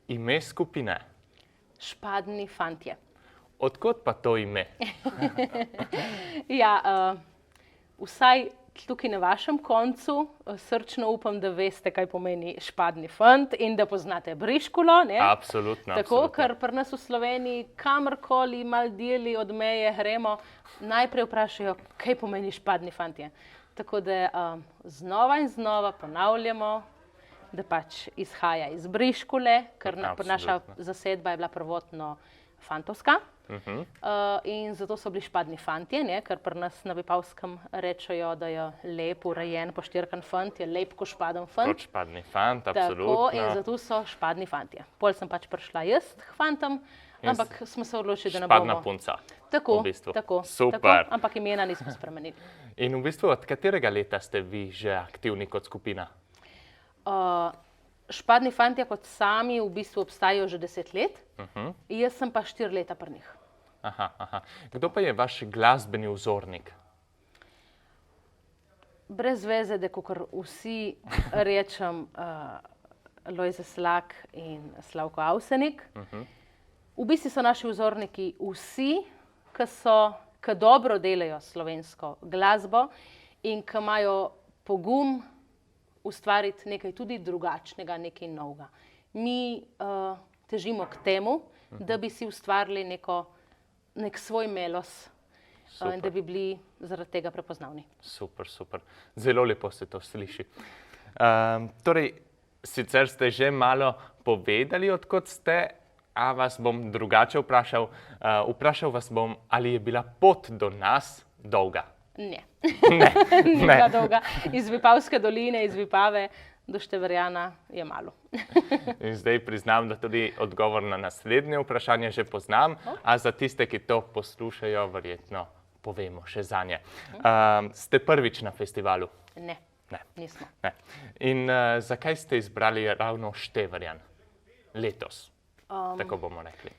Ime skupine? Špadni fantje. Odkot pa to ime? Ja, vsaj tukaj na vašem koncu srčno upam, da veste, kaj pomeni špadni fant in da poznate briškulo, ne? Absolutno, Tako, absolutno. ker pri nas v Sloveniji kamorkoli mal deli od meje gremo, najprej vprašajo, kaj pomeni špadni fantje. Tako da znova in znova ponavljamo, da pač izhaja iz briškule, ker naša zasedba je bila prvotno fantovska. In zato so bili špadni fantje, ne? Ker pri nas na Vipavskem rečejo, da je lep, urejen, poštirkan fant, je lep kot špaden fant. Kot špadni fant, absolutno. Tako, in zato so špadni fantje. Pol sem pač prišla jaz k fantom, ampak smo se odločili, da ne bomo. Špadna punca. Tako, v bistvu. tako. Super. Tako, ampak imena nismo spremenili. In v bistvu od katerega leta ste vi že aktivni kot skupina? Špadni fantje kot sami v bistvu obstajajo že 10 let, jaz sem pa 4 leta pri njih. Aha. Kdo pa je vaš glasbeni vzornik? Brez veze, da kakor vsi rečem Lojze Slak in Slavko Avsenik. V bistvu so naši vzorniki vsi, ki dobro delajo slovensko glasbo in ki imajo pogum ustvariti nekaj tudi drugačnega, nekaj novega. Mi težimo k temu, da bi si ustvarili nek svoj melos in da bi bili zaradi tega prepoznavni. Super. Zelo lepo se to sliši. Torej, sicer ste že malo povedali, odkot ste, a vas bom drugače vprašal. Vprašal vas bom, ali je bila pot do nas dolga? Ne. Ne. Ni bila dolga. Iz Vipavske doline, iz Vipave do Števerjana je malo. In zdaj priznam, da tudi odgovor na naslednje vprašanje že poznam, a za tiste, ki to poslušajo, verjetno povemo še zanje. Ste prvič na festivalu? Ne, nismo. Ne. In zakaj ste izbrali ravno Števerjan letos? Tako bomo rekli.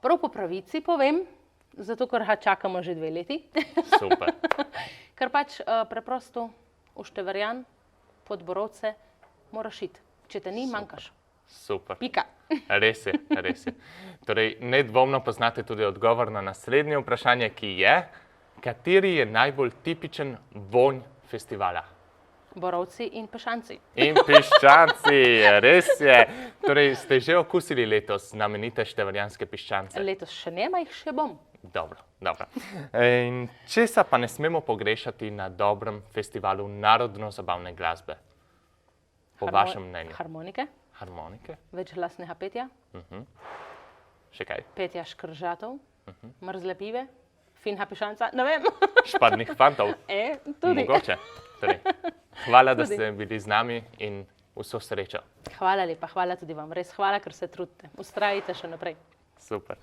Prav po pravici povem, zato ker ga čakamo že 2 leti. Super. Ker pač preprosto v Števerjan pod Borovce moraš iti. Če te ni, manjkaš. Super. Pika. Res je. Torej, nedvomno poznate tudi odgovor na naslednje vprašanje, ki je, kateri je najbolj tipičen vonj festivala? Borovci in Piščanci. In Piščanci, res je. Torej, ste že okusili letos znamenite števerjanske piščance? Letos še ne, ma jih še bom. Dobro. In česa pa ne smemo pogrešati na dobrem festivalu narodno-zabavne glasbe? Po vašem mnenju. Harmonike. Večglasnega petja. Še kaj? Petja škržatov, mrzle pive, finha piščanca, ne vem. Špadnih fantov. Tudi. Mogoče. Torej, hvala, da ste bili z nami in vso srečo. Hvala lepa, hvala tudi vam. Res hvala, ker se trudite. Vztrajite še naprej. Super.